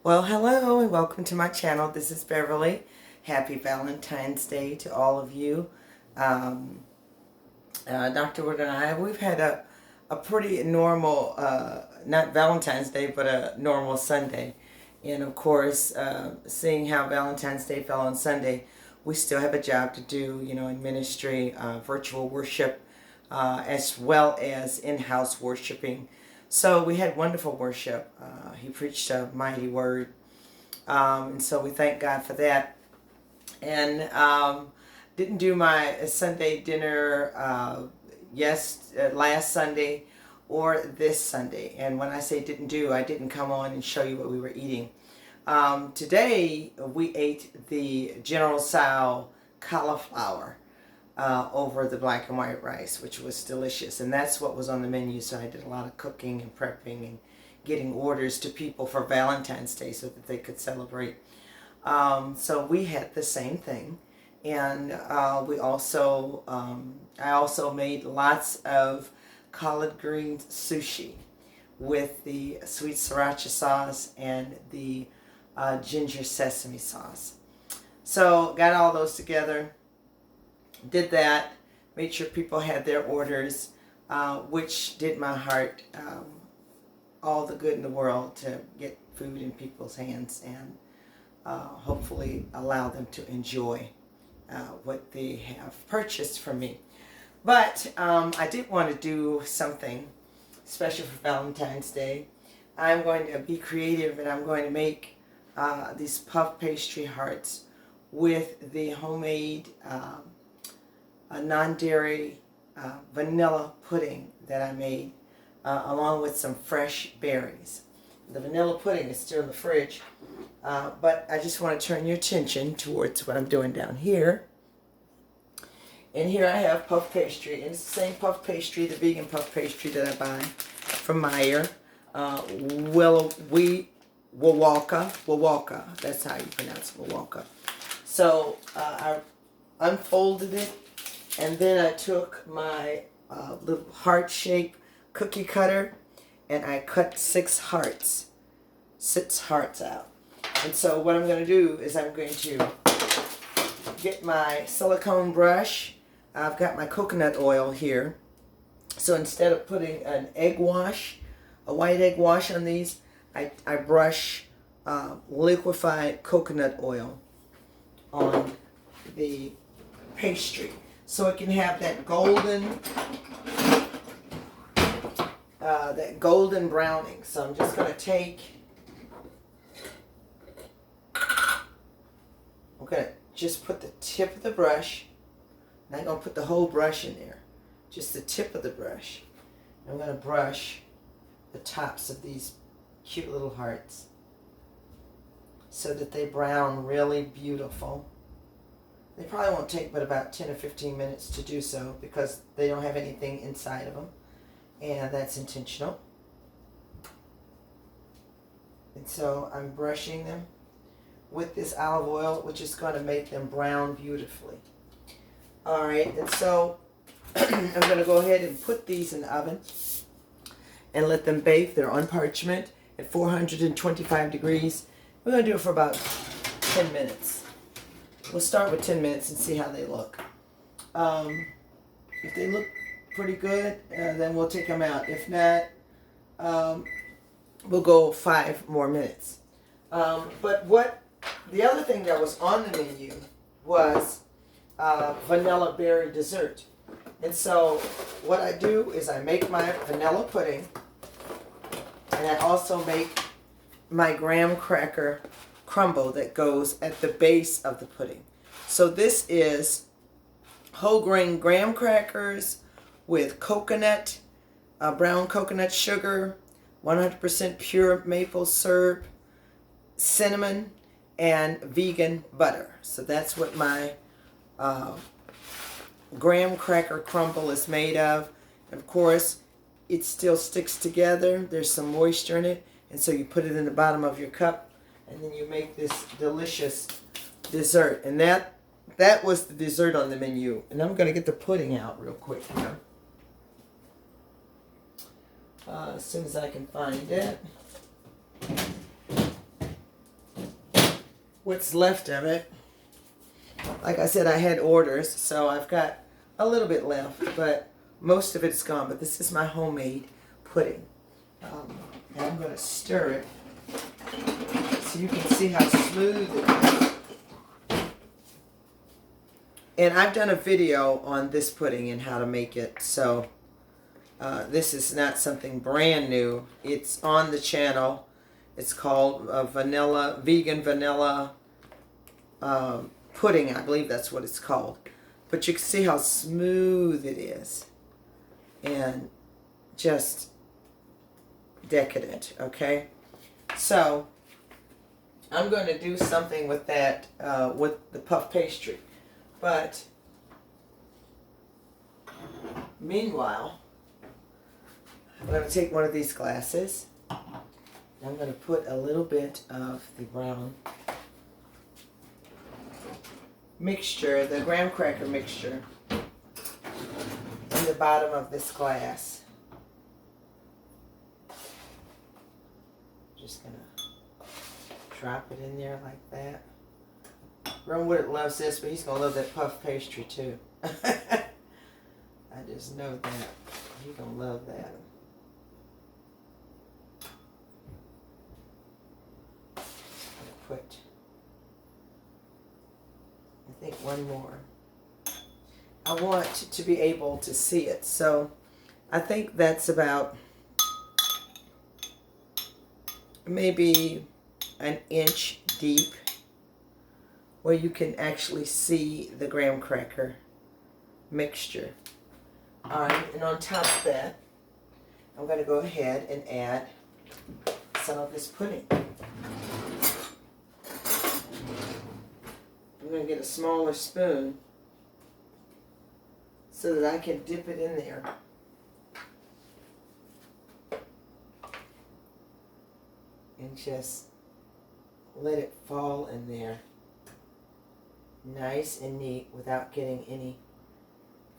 Well, hello and welcome to my channel. This is Beverly. Happy Valentine's Day to all of you. Um, Dr. Wood and I, we've had a pretty normal, not Valentine's Day, but a normal Sunday. And of course, seeing how Valentine's Day fell on Sunday, we still have a job to do, in ministry, virtual worship, as well as in-house worshiping. So we had wonderful worship. He preached a mighty word. And so we thank God for that. And didn't do my Sunday dinner last Sunday or this Sunday. And when I say didn't do, I didn't come on and show you what we were eating. Today we ate the General Tso cauliflower over the black and white rice, which was delicious. And that's what was on the menu. So I did a lot of cooking and prepping and getting orders to people for Valentine's Day so that they could celebrate. So we had the same thing. And I also made lots of collard green sushi with the sweet sriracha sauce and the ginger sesame sauce. So got all those together, did that, made sure people had their orders, which did my heart all the good in the world to get food in people's hands and hopefully allow them to enjoy what they have purchased from me. But I did want to do something special for Valentine's Day. I'm going to be creative and I'm going to make these puff pastry hearts with the homemade non-dairy vanilla pudding that I made along with some fresh berries. The vanilla pudding is still in the fridge, but I just want to turn your attention towards what I'm doing down here. And here I have puff pastry, and it's the same puff pastry, the vegan puff pastry that I buy from Meyer. Wawaka, that's how you pronounce it, Wawaka. So I unfolded it, and then I took my little heart-shaped cookie cutter, and I cut six hearts out. And so what I'm going to do is I'm going to get my silicone brush. I've got my coconut oil here. So instead of putting an egg wash, a white egg wash on these, I brush liquefied coconut oil on the pastry so it can have that golden browning. So I'm just going to just put the tip of the brush. Not going to put the whole brush in there, just the tip of the brush. I'm going to brush the tops of these cute little hearts so that they brown really beautiful. They probably won't take but about 10 or 15 minutes to do so because they don't have anything inside of them, and that's intentional. And so I'm brushing them with this olive oil, which is going to make them brown beautifully. All right, and so I'm going to go ahead and put these in the oven and let them bake. They're on parchment at 425 degrees. We're going to do it for about 10 minutes. We'll start with 10 minutes and see how they look. If they look pretty good, then we'll take them out. If not, we'll go 5 more minutes. But the other thing that was on the menu was vanilla berry dessert. And so what I do is I make my vanilla pudding, and I also make my graham cracker crumble that goes at the base of the pudding. So this is whole grain graham crackers with coconut, brown coconut sugar, 100% pure maple syrup, cinnamon, and vegan butter. So that's what my graham cracker crumble is made of. And of course, it still sticks together. There's some moisture in it. And so you put it in the bottom of your cup, and then you make this delicious dessert. And that was the dessert on the menu. And I'm going to get the pudding out real quick here. As soon as I can find it. what's left of it. Like I said, I had orders, so I've got a little bit left, but most of it's gone. But this is my homemade pudding. And I'm going to stir it so you can see how smooth it is. And I've done a video on this pudding and how to make it, so this is not something brand new. It's on the channel. It's called vegan vanilla pudding. I believe that's what it's called. But you can see how smooth it is. And just decadent, okay? So, I'm going to do something with that, with the puff pastry. But, meanwhile, I'm going to take one of these glasses. I'm going to put a little bit of the brown mixture, the graham cracker mixture, in the bottom of this glass. Just going to drop it in there like that. Ron loves this, but he's going to love that puff pastry too. I just know that. He's going to love that. Put, I think, one more. I want to be able to see it, so I think that's about maybe an inch deep, where you can actually see the graham cracker mixture. Alright, and on top of that, I'm going to go ahead and add some of this pudding. I'm going to get a smaller spoon so that I can dip it in there. And just let it fall in there. Nice and neat without getting any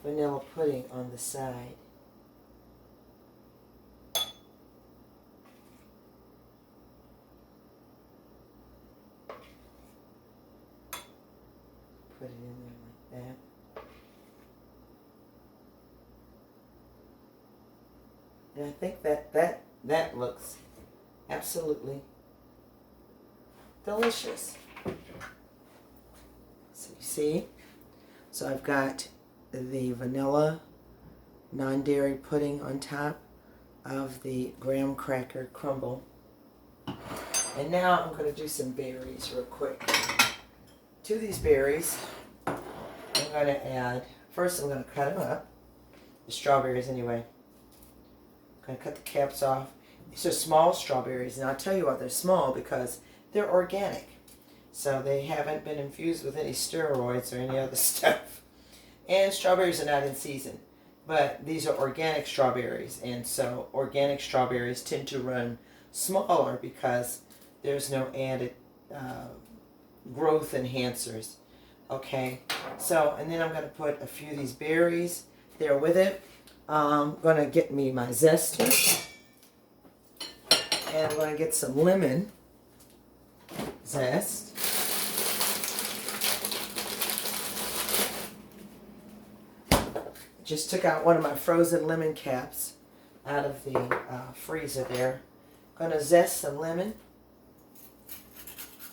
vanilla pudding on the side. Put it in there like that. And I think that looks absolutely delicious. So you see? So I've got the vanilla non-dairy pudding on top of the graham cracker crumble. And now I'm going to do some berries real quick. To these berries, I'm going to add, first I'm going to cut them up, the strawberries anyway. I'm going to cut the caps off. These are small strawberries, and I'll tell you why they're small, because they're organic. So they haven't been infused with any steroids or any other stuff. And strawberries are not in season, but these are organic strawberries, and so organic strawberries tend to run smaller because there's no added growth enhancers. Okay, so, and then I'm going to put a few of these berries there with it. I'm going to get me my zester, and I'm going to get some lemon zest. Just took out one of my frozen lemon caps out of the freezer there. Going to zest some lemon,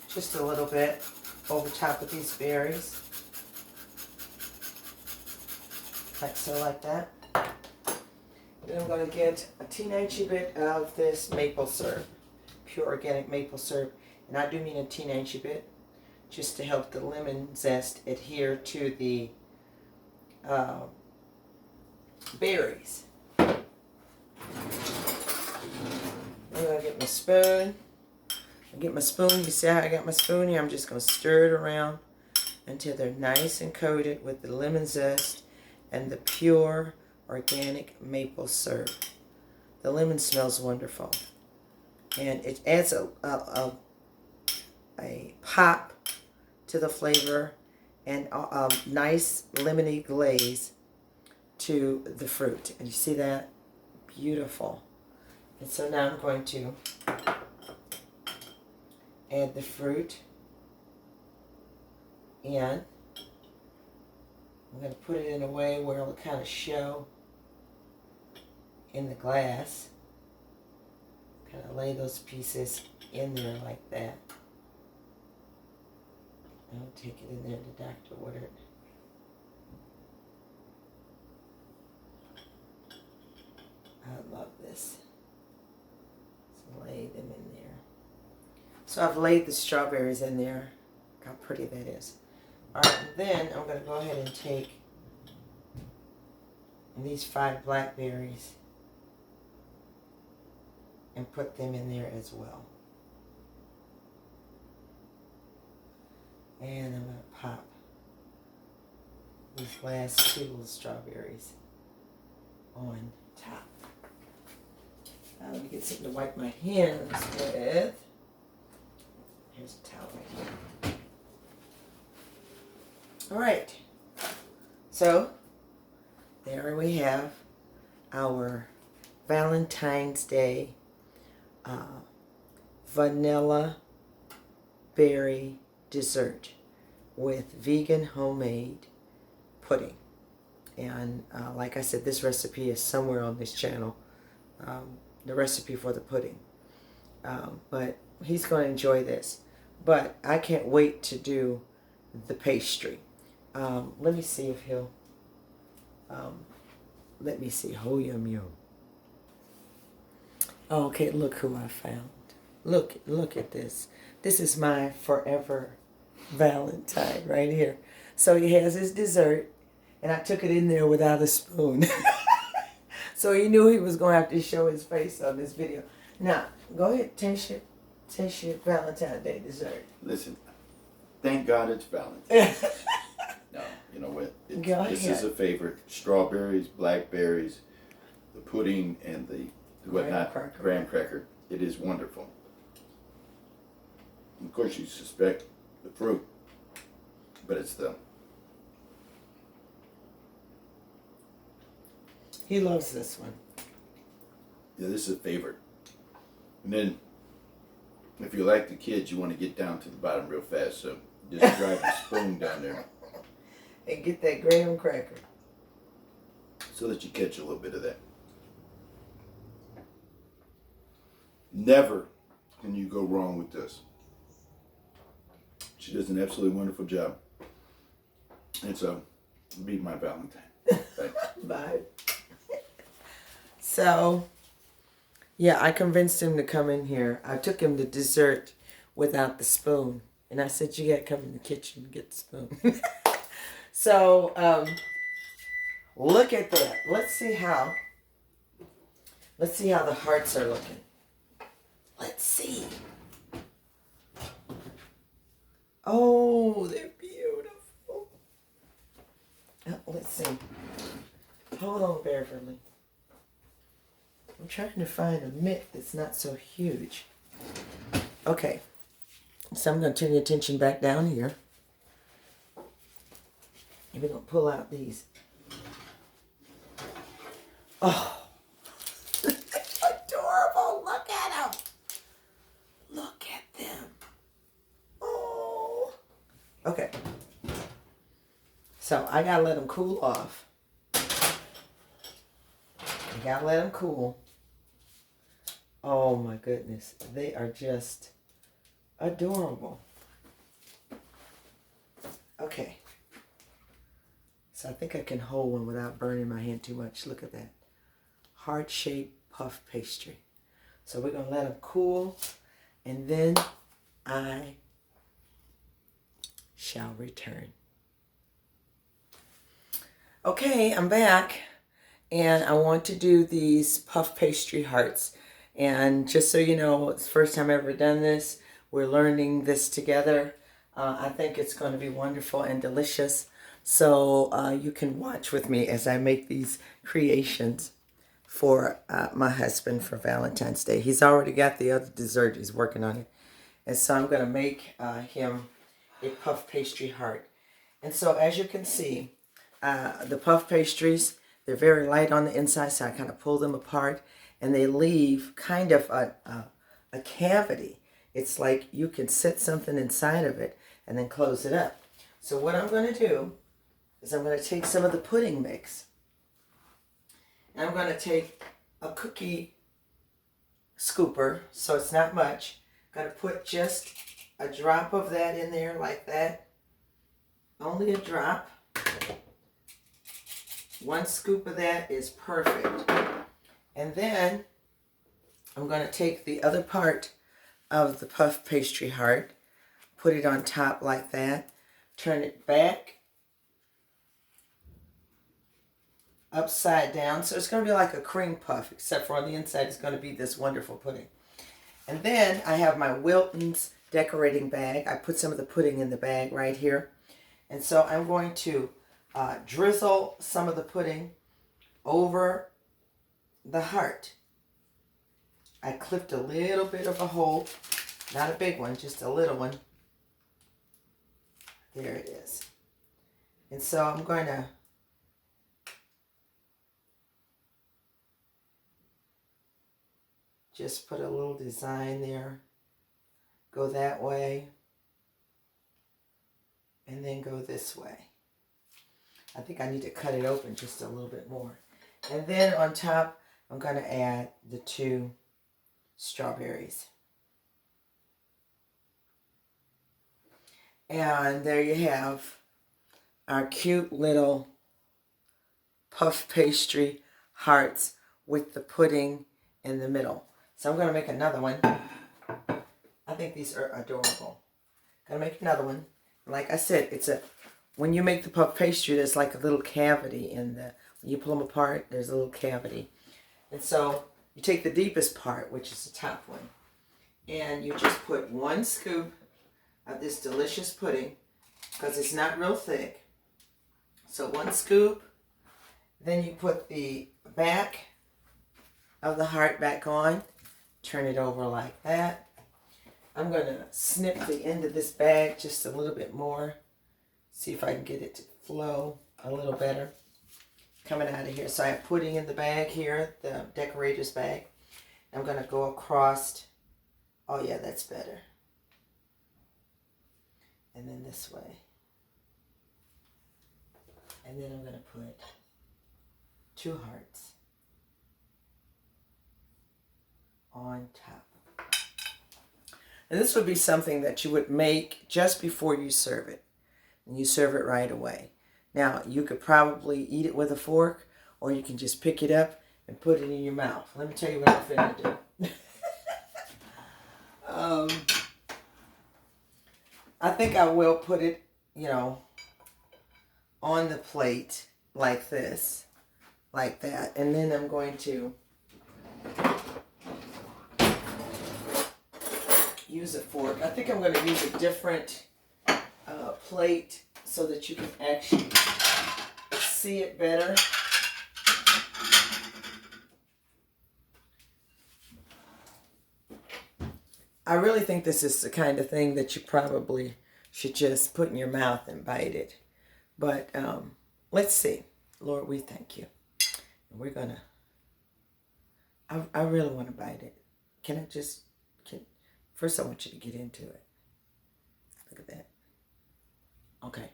just a little bit, over top of these berries. Like so, like that. Then I'm going to get a teeny bit of this maple syrup, pure organic maple syrup. And I do mean a teeny bit, just to help the lemon zest adhere to the berries. I'm going to get my spoon. I get my spoon. You see how I got my spoon here? I'm just going to stir it around until they're nice and coated with the lemon zest and the pure organic maple syrup. The lemon smells wonderful, and it adds a pop to the flavor and a nice lemony glaze to the fruit. And you see that? Beautiful. And so now I'm going to add the fruit And I'm going to put it in a way where it'll kind of show in the glass. Kind of lay those pieces in there like that. I'll take it in there to Dr. Woodard. I love this. So lay them in there. So I've laid the strawberries in there. Look how pretty that is. Alright, then I'm going to go ahead and take these 5 blackberries and put them in there as well. And I'm going to pop these last 2 little strawberries on top. Now let me get something to wipe my hands with. Here's a towel right here. Alright, so there we have our Valentine's Day vanilla berry dessert with vegan homemade pudding. And like I said, this recipe is somewhere on this channel, the recipe for the pudding. But he's going to enjoy this. But I can't wait to do the pastry. Let me see if he'll, let me see, ho yum yum. Okay, look who I found. Look at this. This is my forever Valentine right here. So he has his dessert, and I took it in there without a spoon. So he knew he was going to have to show his face on this video. Now, go ahead, taste your Valentine's Day dessert. Listen, thank God it's Valentine's. No, you know what? This is a favorite. Strawberries, blackberries, the pudding, and the graham cracker. It is wonderful. Of course, you suspect the fruit, but it's the... He loves this one. Yeah, this is a favorite. And then, if you like the kids, you want to get down to the bottom real fast, so just drive the spoon down there. And get that graham cracker. So that you catch a little bit of that. Never can you go wrong with this. She does an absolutely wonderful job. And so, be my Valentine. Bye. So, yeah, I convinced him to come in here. I took him the dessert without the spoon. And I said, you got to come in the kitchen and get the spoon. So, look at that. Let's see how the hearts are looking. Let's see. Oh, they're beautiful. Let's see. Hold on, Beverly. I'm trying to find a mitt that's not so huge. Okay. So I'm going to turn your attention back down here. And we're going to pull out these. Oh. Adorable. Look at them. Look at them. Oh. Okay. So I got to let them cool off. I got to let them cool. Oh my goodness. They are just adorable. Okay. So I think I can hold one without burning my hand too much. Look at that. Heart-shaped puff pastry. So we're going to let them cool. And then I shall return. Okay, I'm back. And I want to do these puff pastry hearts. And just so you know, it's the first time I've ever done this. We're learning this together. I think it's going to be wonderful and delicious. So you can watch with me as I make these creations for my husband for Valentine's Day. He's already got the other dessert. He's working on it. And so I'm going to make him a puff pastry heart. And so as you can see, the puff pastries, they're very light on the inside, so I kind of pull them apart. And they leave kind of a cavity. It's like you can set something inside of it and then close it up. So what I'm going to do is I'm going to take some of the pudding mix. And I'm going to take a cookie scooper, so it's not much. I'm going to put just a drop of that in there like that. Only a drop. 1 scoop of that is perfect. And then I'm going to take the other part of the puff pastry heart, put it on top like that, turn it back, upside down. So it's going to be like a cream puff, except for on the inside it's going to be this wonderful pudding. And then I have my Wilton's decorating bag. I put some of the pudding in the bag right here. And so I'm going to drizzle some of the pudding over the heart. I clipped a little bit of a hole, not a big one, just a little one. There it is. And so I'm going to just put a little design there. Go that way. And then go this way. I think I need to cut it open just a little bit more. And then on top, I'm going to add the 2 strawberries. And there you have our cute little puff pastry hearts with the pudding in the middle. So I'm going to make another one. I think these are adorable. Going to make another one. Like I said, when you make the puff pastry, there's like a little cavity in when you pull them apart, there's a little cavity. And so you take the deepest part, which is the top one, and you just put 1 scoop of this delicious pudding, because it's not real thick. So 1 scoop, then you put the back of the heart back on, turn it over like that. I'm going to snip the end of this bag just a little bit more. See if I can get it to flow a little better. Coming out of here. So I have pudding in the bag here, the decorator's bag. I'm going to go across. Oh yeah, that's better. And then this way. And then I'm going to put 2 hearts on top. And this would be something that you would make just before you serve it. And you serve it right away. Now, you could probably eat it with a fork, or you can just pick it up and put it in your mouth. Let me tell you what I'm finna do. I think I will put it, on the plate like this, like that. And then I'm going to use a fork. I think I'm going to use a different plate so that you can actually see it better. I really think this is the kind of thing that you probably should just put in your mouth and bite it. But let's see. Lord, we thank you. And we're going to, I really want to bite it. First I want you to get into it. Look at that. Okay.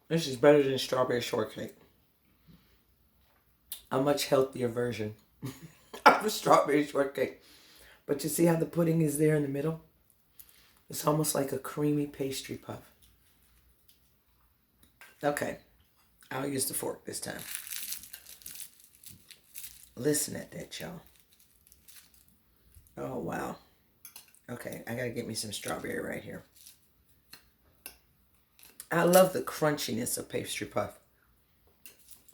This is better than strawberry shortcake. A much healthier version of a strawberry shortcake. But you see how the pudding is there in the middle? It's almost like a creamy pastry puff. Okay, I'll use the fork this time. Listen at that, y'all. Oh, wow. Okay, I gotta get me some strawberry right here. I love the crunchiness of pastry puff.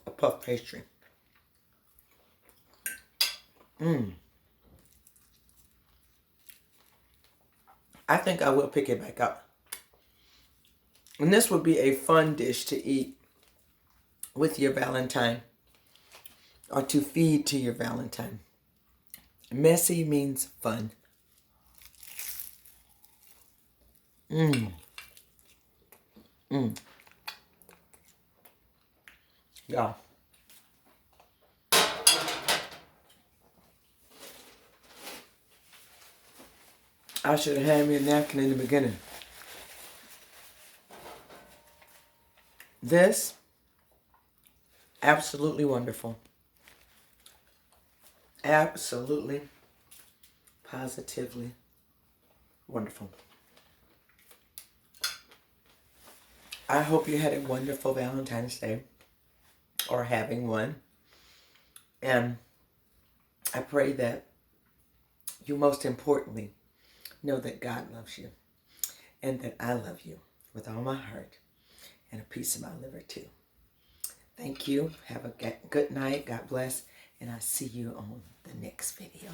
A puff pastry. I think I will pick it back up. And this would be a fun dish to eat with your Valentine, or to feed to your Valentine. Messy means fun. Yeah. I should have had me a napkin in the beginning. This, absolutely wonderful. Absolutely, positively wonderful. I hope you had a wonderful Valentine's Day, or having one. And I pray that you most importantly know that God loves you and that I love you with all my heart and a piece of my liver too. Thank you. Have a good night. God bless. And I'll see you on the next video.